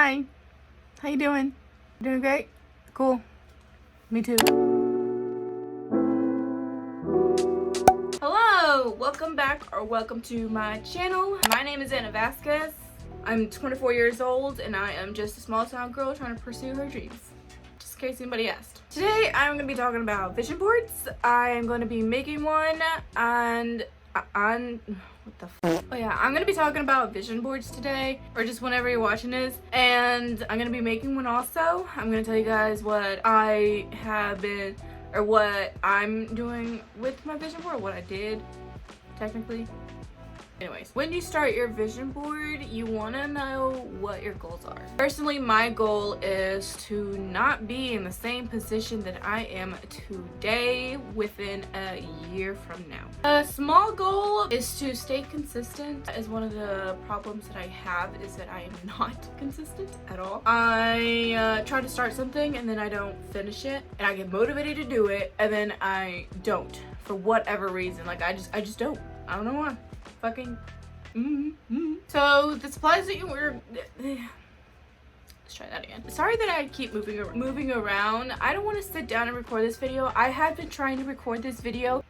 Hi. How you doing? Doing great? Cool. Me too. Hello! Welcome back or welcome to my channel. My name is Ana Vazquez. I'm 24 years old and I am just a small town girl trying to pursue her dreams. Just in case anybody asked. Today I'm going to be talking about vision boards. I am going to be making one and what the f? Oh yeah, I'm gonna be talking about vision boards today, or just whenever you're watching this, and I'm gonna be making one also. I'm gonna tell you guys what I have been, or what I'm doing with my vision board, what I did, technically. Anyways, when you start your vision board, you want to know what your goals are. Personally, my goal is to not be in the same position that I am today within a year from now. A small goal is to stay consistent, as one of the problems that I have is that I am not consistent at all. I try to start something and then I don't finish it, and I get motivated to do it and then I don't for whatever reason. Like I just don't. I don't know why. Fucking So the supplies that you were let's try that again. Sorry that I keep moving around. I don't want to sit down and record this video. I have been trying to record this video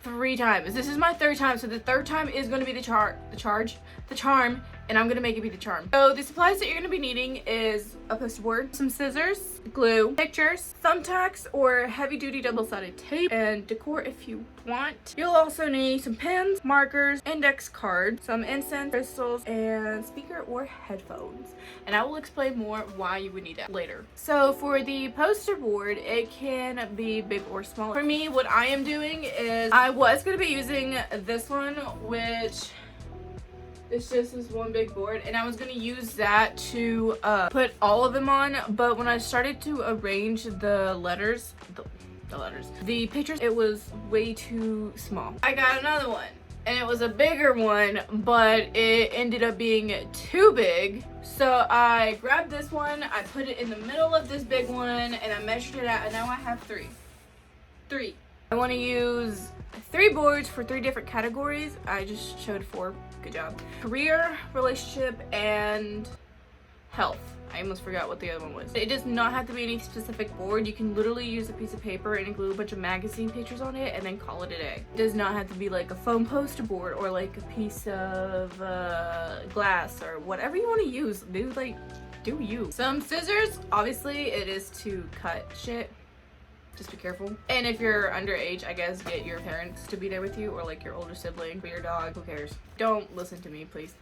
3 times. This is my 3rd time, so the 3rd time is going to be the charm, and I'm going to make it be the charm. So the supplies that you're going to be needing is a poster board, some scissors, glue, pictures, thumbtacks or heavy duty double-sided tape, and decor if you want. You'll also need some pens, markers, index cards, some incense crystals, and speaker or headphones. And I will explain more why you would need that later. So for the poster board, it can be big or small. For me, what I am doing is I was going to be using this one, which it's just this one big board, and I was going to use that to put all of them on, but when I started to arrange the pictures, it was way too small. I got another one, and it was a bigger one, but it ended up being too big. So I grabbed this one, I put it in the middle of this big one, and I measured it out, and now I have 3. I want to use 3 boards for 3 different categories. I just showed 4. Good job. Career, relationship, and health. I almost forgot what the other one was. It does not have to be any specific board. You can literally use a piece of paper and glue a bunch of magazine pictures on it and then call it a day. It does not have to be like a foam poster board or like a piece of glass or whatever you want to use. Do you. Some scissors. Obviously, it is to cut shit. Just be careful. And if you're underage, I guess get your parents to be there with you, or like your older sibling, or your dog, who cares? Don't listen to me, please.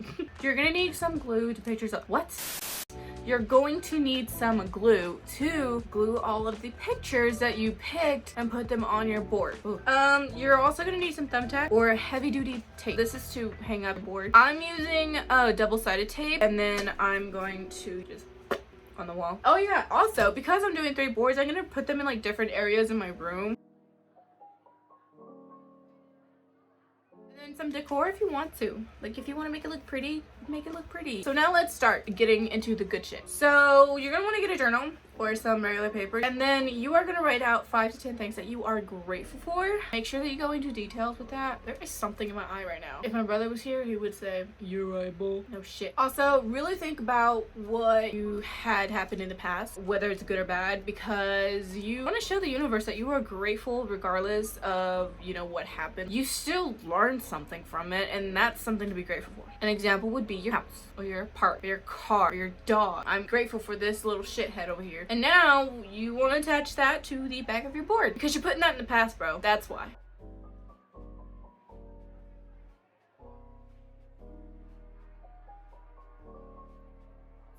You're gonna need some glue to pictures up. What? You're going to need some glue to glue all of the pictures that you picked and put them on your board. Ooh. You're also gonna need some thumbtack or heavy duty tape. This is to hang up the board. I'm using double-sided tape, and then I'm going to just on the wall. Oh yeah, also because I'm doing 3 boards, I'm gonna put them in like different areas in my room. And then some decor if you want to. Like if you want to make it look pretty, make it look pretty. So now let's start getting into the good shit. So you're gonna want to get a journal or some regular paper, and then you are gonna write out 5 to 10 things that you are grateful for. Make sure that you go into details with that. There is something in my eye right now. If my brother was here, he would say, "You're right, bull." No shit. Also, really think about what you had happened in the past, whether it's good or bad, because you want to show the universe that you are grateful regardless of, you know, what happened. You still learned something from it, and that's something to be grateful for. An example would be your house, or your apartment, or your car, or your dog. I'm grateful for this little shithead over here. And now you want to attach that to the back of your board because you're putting that in the past, bro. That's why.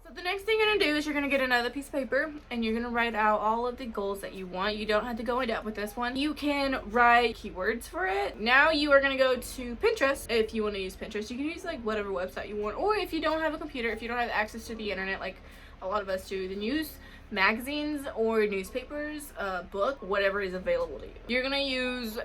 So the next thing you're going to do is you're going to get another piece of paper and you're going to write out all of the goals that you want. You don't have to go in depth with this one. You can write keywords for it. Now you are going to go to Pinterest. If you want to use Pinterest, you can use like whatever website you want. Or if you don't have a computer, if you don't have access to the internet like a lot of us do, then use magazines or newspapers, book, whatever is available to you. You're gonna use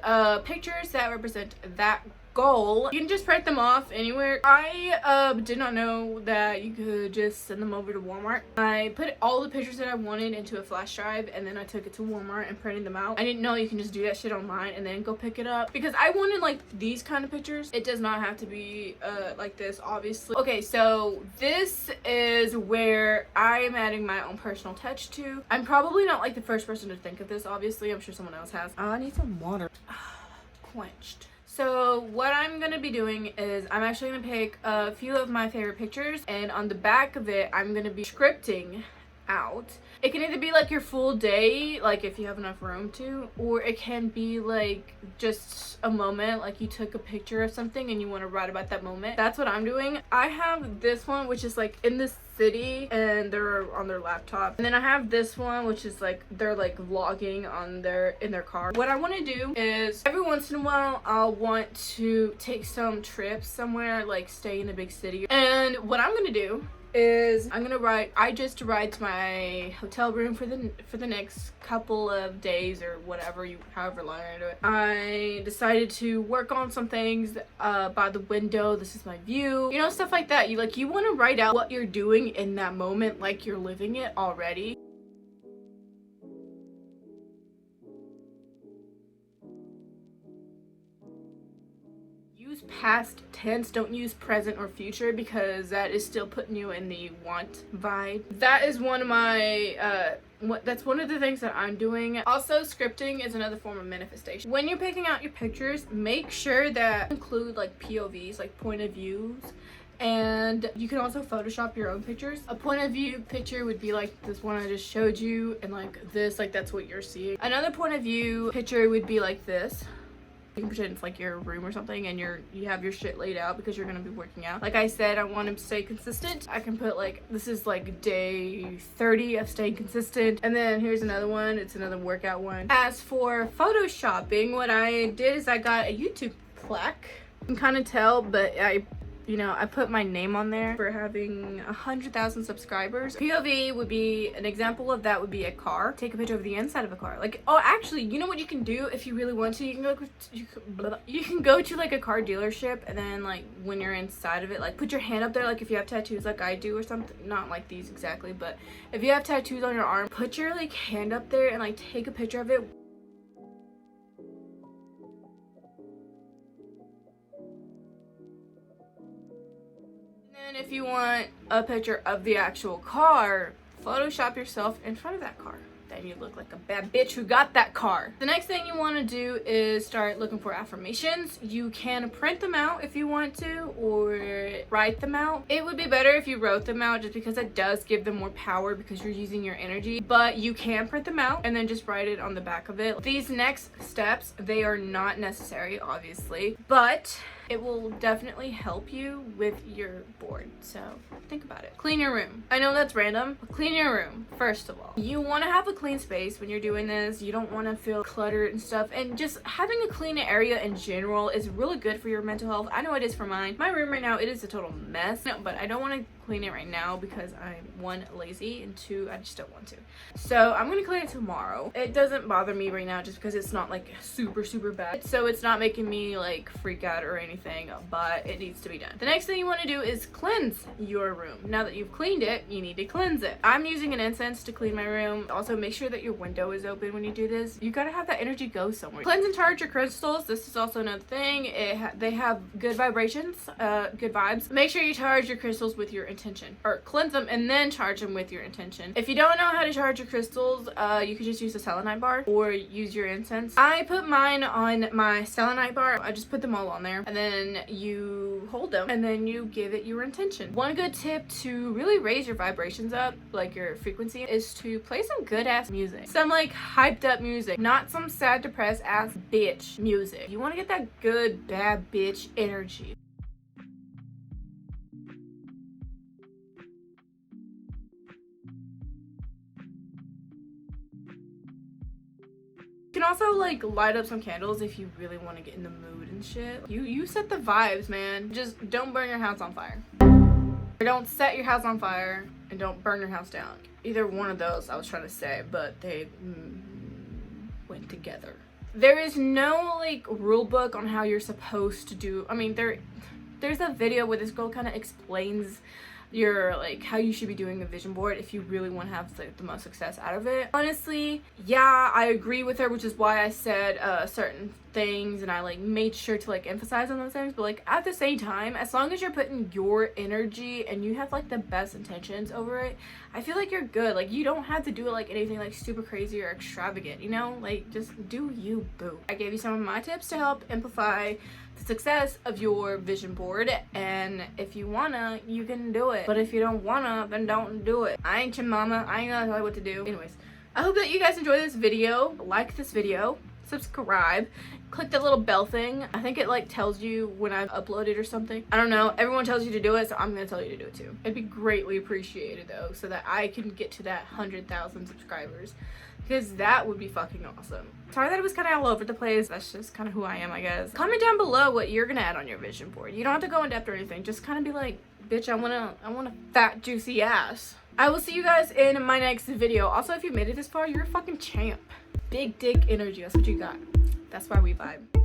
pictures that represent that goal. You can just print them off anywhere. I did not know that you could just send them over to Walmart. I put all the pictures that I wanted into a flash drive and then I took it to Walmart and printed them out. I didn't know you can just do that shit online and then go pick it up because I wanted like these kind of pictures. It does not have to be like this, obviously. Okay, so this is where I am adding my own personal touch to. I'm probably not like the first person to think of this, obviously. I'm sure someone else has. I need some water. Quenched. So what I'm gonna be doing is I'm actually gonna pick a few of my favorite pictures, and on the back of it I'm gonna be scripting out. It can either be like your full day, like if you have enough room to, or it can be like just a moment, like you took a picture of something and you want to write about that moment. That's what I'm doing. I have this one which is like in the city and they're on their laptop, and then I have this one which is like they're like vlogging on in their car. What I want to do is every once in a while I'll want to take some trips somewhere, like stay in a big city, and what I'm gonna do is I'm gonna ride. I just ride to my hotel room for the next couple of days or whatever, however long I do it. I decided to work on some things by the window. This is my view, you know, stuff like that. You want to write out what you're doing in that moment like you're living it already. Use past tense, don't use present or future, because that is still putting you in the want vibe. That is one of my that's one of the things that I'm doing. Also, scripting is another form of manifestation. When you're picking out your pictures, make sure that include like POVs, like point of views. And you can also Photoshop your own pictures. A point of view picture would be like this one I just showed you, and like this, like that's what you're seeing. Another point of view picture would be like this. You can pretend it's like your room or something and you have your shit laid out because you're gonna be working out. Like I said, I want to stay consistent. I can put like, this is like day 30 of staying consistent, and then here's another one. It's another workout one. As for photoshopping, what I did is I got a YouTube plaque. You can kind of tell, but I put my name on there for having 100,000 subscribers. POV would be an example of that. Would be a car. Take a picture of the inside of a car. Like, oh, actually, you know what you can do if you really want to? You can go to like a car dealership, and then like when you're inside of it, like put your hand up there, like if you have tattoos like I do or something. Not like these exactly, but if you have tattoos on your arm, put your like hand up there and like take a picture of it. And if you want a picture of the actual car, Photoshop yourself in front of that car. Then you look like a bad bitch who got that car. The next thing you want to do is start looking for affirmations. You can print them out if you want to, or write them out. It would be better if you wrote them out, just because it does give them more power because you're using your energy. But you can print them out and then just write it on the back of it. These next steps, they are not necessary, obviously, but it will definitely help you with your board. So think about it. Clean your room. I know that's random, but clean your room first of all. You want to have a clean space when you're doing this. You don't want to feel cluttered and stuff, and just having a clean area in general is really good for your mental health. I know it is for mine. My room right now, it is a total mess. No, but I don't want to clean it right now because I'm one, lazy, and two, I just don't want to. So I'm gonna clean it tomorrow. It doesn't bother me right now just because it's not like super bad, so it's not making me like freak out or anything, but it needs to be done. The next thing you want to do is cleanse your room. Now that you've cleaned it, you need to cleanse it. I'm using an incense to clean my room. Also, make sure that your window is open when you do this. You gotta have that energy go somewhere. Cleanse and charge your crystals. This is also another thing. They have good vibrations, good vibes. Make sure you charge your crystals with your intention, or cleanse them and then charge them with your intention. If you don't know how to charge your crystals, you could just use a selenite bar or use your incense. I put mine on my selenite bar. I just put them all on there, and then you hold them and then you give it your intention. One good tip to really raise your vibrations up, like your frequency, is to play some good ass music. Some like hyped up music, not some sad depressed ass bitch music. You want to get that good bad bitch energy. You can also like light up some candles if you really want to get in the mood and shit. You set the vibes, man. Just don't burn your house on fire. Or don't set your house on fire and don't burn your house down. Either one of those I was trying to say, but they went together. there is no like rule book on how you're supposed to do. I mean, there's a video where this girl kind of explains your like how you should be doing a vision board if you really want to have like the most success out of it. Honestly, yeah, I agree with her, which is why I said certain things and I like made sure to like emphasize on those things. But like at the same time, as long as you're putting your energy and you have like the best intentions over it, I feel like you're good. Like you don't have to do it like anything like super crazy or extravagant, you know? Like just do you, boo. I gave you some of my tips to help amplify the success of your vision board, and if you wanna, you can do it, but if you don't wanna, then don't do it. I ain't your mama. I ain't gonna tell you what to do. Anyways, I hope that you guys enjoy this video. Like this video, subscribe, click that little bell thing. I think it like tells you when I've uploaded or something. I don't know, everyone tells you to do it, so I'm gonna tell you to do it too. It'd be greatly appreciated though, so that I can get to that 100,000 subscribers, because that would be fucking awesome. Sorry that it was kind of all over the place. That's just kind of who I am, I guess. Comment down below what you're gonna add on your vision board. You don't have to go in depth or anything. Just kind of be like, bitch, I want a fat, juicy ass. I will see you guys in my next video. Also, if you made it this far, you're a fucking champ. Big dick energy, that's what you got. That's why we vibe.